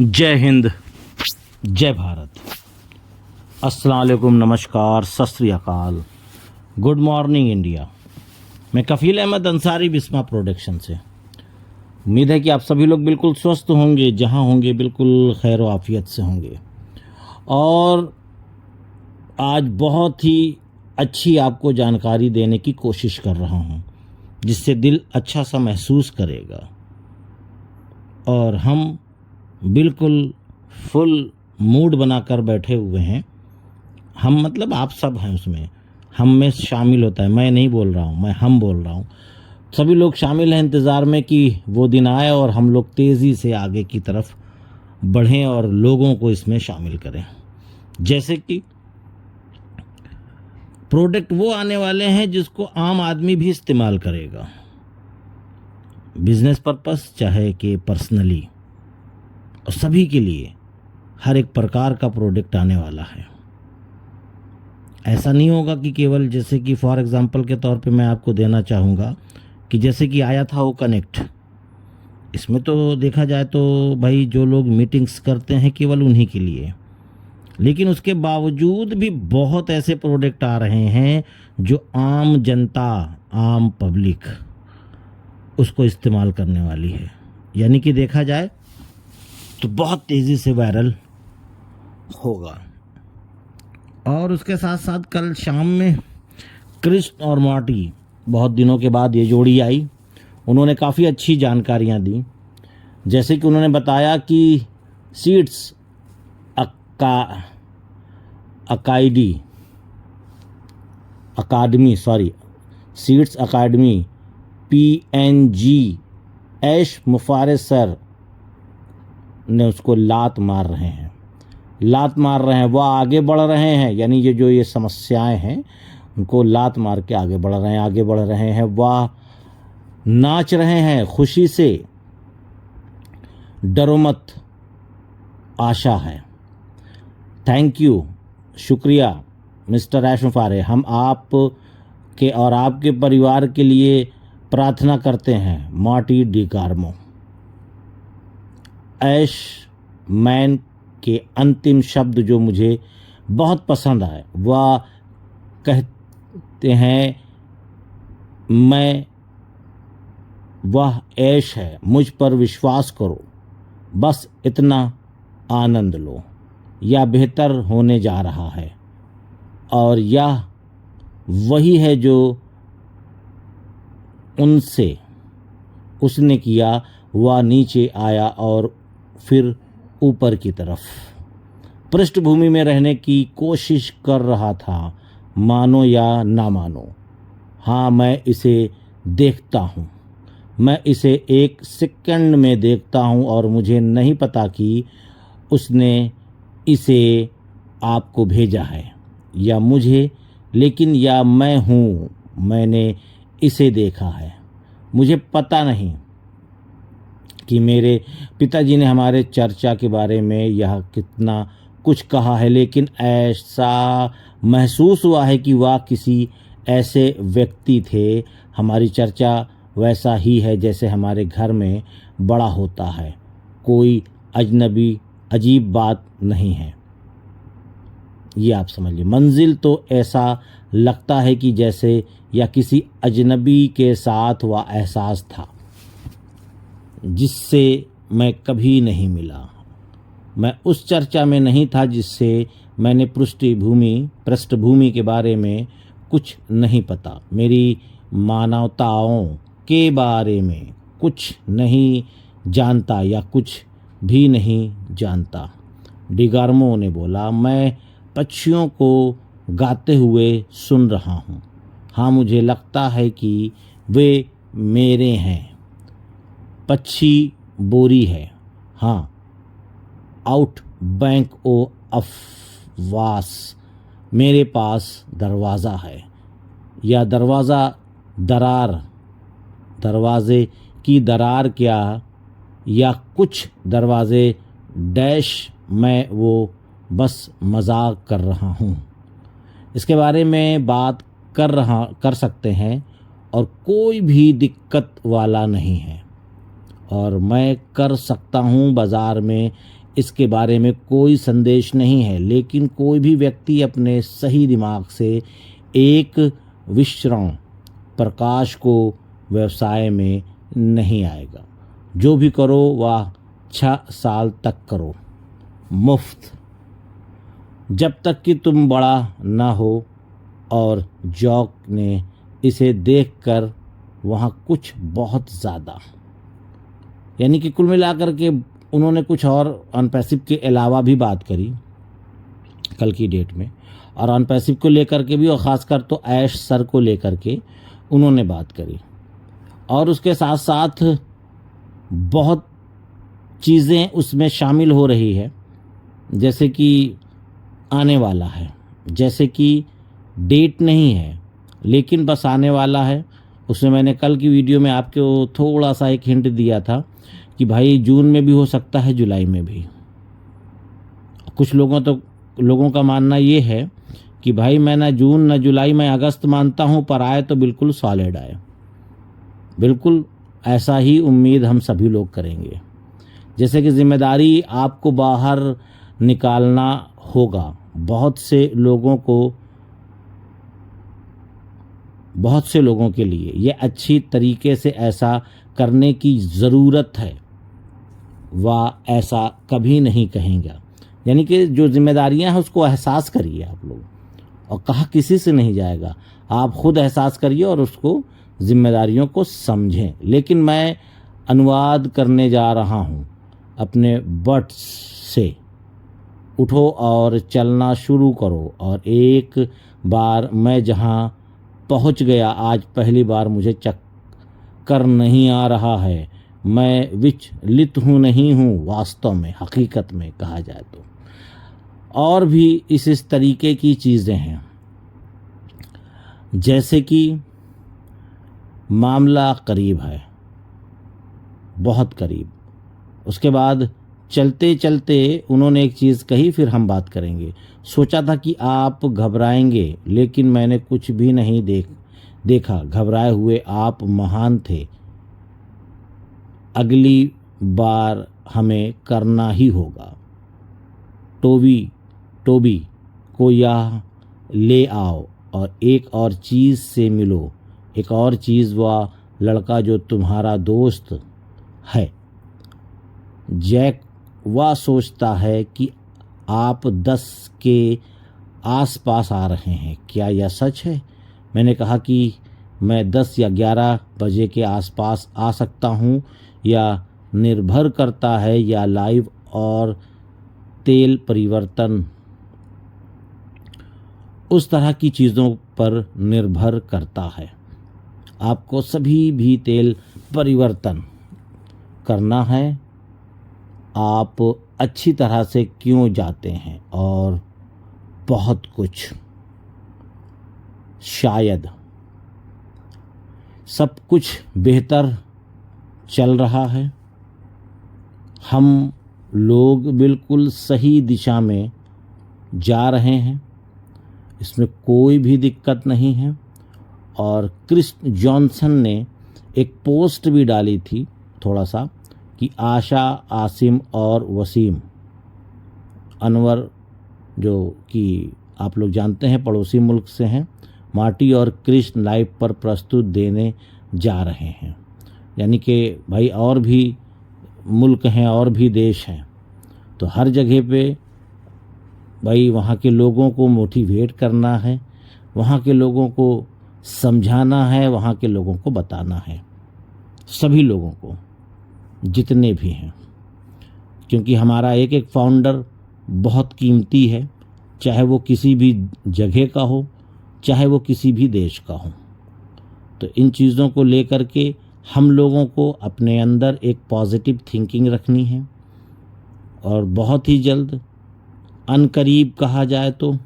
जय हिंद, जय भारत, अस्सलाम वालेकुम, नमस्कार, सत श्री अकाल, गुड मॉर्निंग इंडिया। मैं कफ़ील अहमद अंसारी बिस्मा प्रोडक्शन से। उम्मीद है कि आप सभी लोग बिल्कुल स्वस्थ होंगे, जहां होंगे बिल्कुल खैर आफियत से होंगे। और आज बहुत ही अच्छी आपको जानकारी देने की कोशिश कर रहा हूं, जिससे दिल अच्छा सा महसूस करेगा। और हम बिल्कुल फुल मूड बनाकर बैठे हुए हैं। हम मतलब आप सब हैं उसमें, हम में शामिल होता है। मैं नहीं बोल रहा हूँ, मैं हम बोल रहा हूँ। सभी लोग शामिल हैं इंतज़ार में कि वो दिन आए और हम लोग तेज़ी से आगे की तरफ बढ़ें और लोगों को इसमें शामिल करें। जैसे कि प्रोडक्ट वो आने वाले हैं जिसको आम आदमी भी इस्तेमाल करेगा, बिजनेस पर्पस चाहे कि पर्सनली, और सभी के लिए हर एक प्रकार का प्रोडक्ट आने वाला है। ऐसा नहीं होगा कि केवल, जैसे कि फॉर एग्जांपल के तौर पे मैं आपको देना चाहूँगा कि जैसे कि आया था वो कनेक्ट, इसमें तो देखा जाए तो भाई जो लोग मीटिंग्स करते हैं केवल उन्हीं के लिए, लेकिन उसके बावजूद भी बहुत ऐसे प्रोडक्ट आ रहे हैं जो आम जनता, आम पब्लिक उसको इस्तेमाल करने वाली है। यानी कि देखा जाए तो बहुत तेज़ी से वायरल होगा। और उसके साथ साथ कल शाम में क्रिस और मॉर्टी, बहुत दिनों के बाद ये जोड़ी आई, उन्होंने काफ़ी अच्छी जानकारियाँ दी। जैसे कि उन्होंने बताया कि सीड्स सीड्स अकादमी PNG ऐश मुफारे सर ने उसको लात मार रहे हैं। वह आगे बढ़ रहे हैं, यानी ये समस्याएं हैं उनको लात मार के आगे बढ़ रहे हैं। वह नाच रहे हैं खुशी से, डरो मत, आशा है। थैंक यू, शुक्रिया मिस्टर ऐश मुफारे। हम आप के और आपके परिवार के लिए प्रार्थना करते हैं। Morty de Garmo. Ash Man के अंतिम शब्द जो मुझे बहुत पसंद आए, वह कहते हैं, वह ऐश है, मुझ पर विश्वास करो, बस इतना आनंद लो, यह बेहतर होने जा रहा है। और यह वही है जो उसने किया। वह नीचे आया और फिर ऊपर की तरफ पृष्ठभूमि में रहने की कोशिश कर रहा था, मानो या ना मानो। हाँ, मैं इसे देखता हूँ, मैं इसे एक सेकंड में देखता हूँ, और मुझे नहीं पता कि उसने इसे आपको भेजा है या मुझे, लेकिन या मैं हूँ, मैंने इसे देखा है। मुझे पता नहीं कि मेरे पिताजी ने हमारे चर्चा के बारे में यह कितना कुछ कहा है, लेकिन ऐसा महसूस हुआ है कि वह किसी ऐसे व्यक्ति थे। हमारी चर्चा वैसा ही है जैसे हमारे घर में बड़ा होता है, कोई अजीब बात नहीं है। ये आप समझिए, मंजिल तो ऐसा लगता है कि जैसे या किसी अजनबी के साथ वह एहसास था जिससे मैं कभी नहीं मिला। मैं उस चर्चा में नहीं था जिससे मैंने पृष्ठभूमि के बारे में कुछ नहीं पता, मेरी मानवताओं के बारे में कुछ नहीं जानता या कुछ भी नहीं जानता। डिगार्मो ने बोला, मैं पक्षियों को गाते हुए सुन रहा हूँ। हाँ, मुझे लगता है कि वे मेरे हैं। पक्षी बोरी है। हाँ, आउट बैंक ओ अफवास, मेरे पास दरवाज़ा है, या दरवाजे की दरार क्या, या कुछ दरवाजे डैश, मैं वो बस मजाक कर रहा हूँ। इसके बारे में बात कर सकते हैं और कोई भी दिक्कत वाला नहीं है। और मैं कर सकता हूँ बाज़ार में इसके बारे में कोई संदेश नहीं है, लेकिन कोई भी व्यक्ति अपने सही दिमाग से एक विश्राम प्रकाश को व्यवसाय में नहीं आएगा। जो भी करो वह 6 साल तक करो, मुफ्त, जब तक कि तुम बड़ा ना हो। और जॉक ने इसे देखकर वहाँ कुछ बहुत ज़्यादा, यानी कि कुल मिलाकर के उन्होंने कुछ और अनपैसिव के अलावा भी बात करी कल की डेट में, और अनपैसिव को लेकर के भी, और ख़ासकर तो ऐश सर को लेकर के उन्होंने बात करी। और उसके साथ साथ बहुत चीज़ें उसमें शामिल हो रही है, जैसे कि आने वाला है, जैसे कि डेट नहीं है लेकिन बस आने वाला है। उसमें मैंने कल की वीडियो में आपको थोड़ा सा एक हिंट दिया था कि भाई जून में भी हो सकता है, जुलाई में भी। कुछ लोगों का मानना ये है कि भाई मैं ना जून ना जुलाई, मैं अगस्त मानता हूँ, पर आए तो बिल्कुल सॉलिड आए। बिल्कुल ऐसा ही उम्मीद हम सभी लोग करेंगे। जैसे कि जिम्मेदारी आपको बाहर निकालना होगा। बहुत से लोगों के लिए ये अच्छी तरीके से ऐसा करने की ज़रूरत है, वह ऐसा कभी नहीं कहेंगे। यानी कि जो जिम्मेदारियां हैं उसको एहसास करिए आप लोग, और कहा किसी से नहीं जाएगा, आप खुद एहसास करिए और उसको जिम्मेदारियों को समझें। लेकिन मैं अनुवाद करने जा रहा हूँ अपने बट्स से। उठो और चलना शुरू करो। और एक बार मैं जहाँ पहुँच गया, आज पहली बार मुझे चक्कर नहीं आ रहा है। मैं विचलित हूँ नहीं हूँ, वास्तव में हकीकत में कहा जाए तो। और भी इस तरीके की चीज़ें हैं, जैसे कि मामला करीब है, बहुत करीब। उसके बाद चलते चलते उन्होंने एक चीज़ कही, फिर हम बात करेंगे। सोचा था कि आप घबराएंगे, लेकिन मैंने कुछ भी नहीं देखा। घबराए हुए आप महान थे। अगली बार हमें करना ही होगा। टोबी को यह ले आओ और एक और चीज़ से मिलो। एक और चीज़, वह लड़का जो तुम्हारा दोस्त है जैक, वह सोचता है कि आप 10 के आसपास आ रहे हैं। क्या यह सच है? मैंने कहा कि मैं 10 या 11 बजे के आसपास आ सकता हूँ, या निर्भर करता है या लाइव और तेल परिवर्तन, उस तरह की चीज़ों पर निर्भर करता है। आपको सभी भी तेल परिवर्तन करना है। आप अच्छी तरह से क्यों जाते हैं, और बहुत कुछ। शायद सब कुछ बेहतर चल रहा है। हम लोग बिल्कुल सही दिशा में जा रहे हैं, इसमें कोई भी दिक्कत नहीं है। और क्रिस जॉनसन ने एक पोस्ट भी डाली थी थोड़ा सा, कि आशा, आसिम और वसीम अनवर, जो कि आप लोग जानते हैं पड़ोसी मुल्क से हैं, मार्टी और क्रिश लाइव पर प्रस्तुत देने जा रहे हैं। यानी कि भाई और भी मुल्क हैं और भी देश हैं, तो हर जगह पे भाई वहाँ के लोगों को मोटिवेट करना है, वहाँ के लोगों को समझाना है, वहाँ के लोगों को बताना है, सभी लोगों को जितने भी हैं। क्योंकि हमारा एक एक फाउंडर बहुत कीमती है, चाहे वो किसी भी जगह का हो, चाहे वो किसी भी देश का हो। तो इन चीज़ों को लेकर के हम लोगों को अपने अंदर एक पॉजिटिव थिंकिंग रखनी है। और बहुत ही जल्द, अनकरीब कहा जाए तो,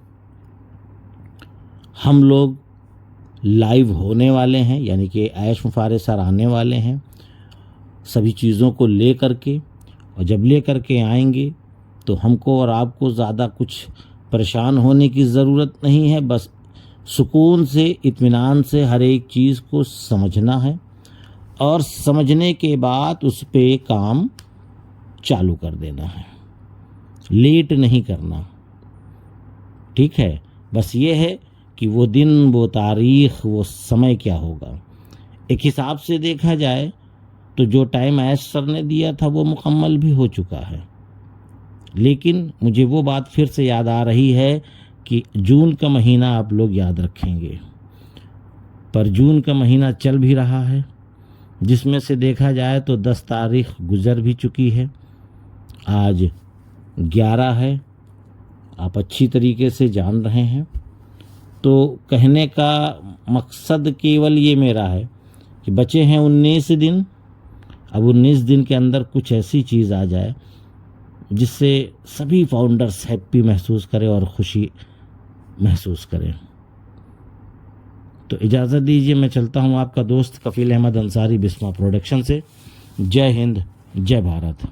हम लोग लाइव होने वाले हैं, यानी कि ऐश मुफारे सर आने वाले हैं सभी चीज़ों को ले करके। और जब ले करके आएंगे तो हमको और आपको ज़्यादा कुछ परेशान होने की ज़रूरत नहीं है। बस सुकून से, इत्मीनान से हर एक चीज़ को समझना है, और समझने के बाद उस पे काम चालू कर देना है। लेट नहीं करना, ठीक है। बस ये है कि वो दिन, वो तारीख, वो समय क्या होगा। एक हिसाब से देखा जाए तो जो टाइम ऐश सर ने दिया था वो मुकम्मल भी हो चुका है, लेकिन मुझे वो बात फिर से याद आ रही है कि जून का महीना आप लोग याद रखेंगे, पर जून का महीना चल भी रहा है, जिसमें से देखा जाए तो 10 तारीख गुजर भी चुकी है, आज 11 है, आप अच्छी तरीके से जान रहे हैं। तो कहने का मकसद केवल ये मेरा है कि बचे हैं 19 दिन। अब 19 दिन के अंदर कुछ ऐसी चीज़ आ जाए जिससे सभी फाउंडर्स हैप्पी महसूस करें और खुशी महसूस करें। तो इजाज़त दीजिए, मैं चलता हूँ। आपका दोस्त कफील अहमद अंसारी, बिस्मा प्रोडक्शन से। जय हिंद, जय भारत।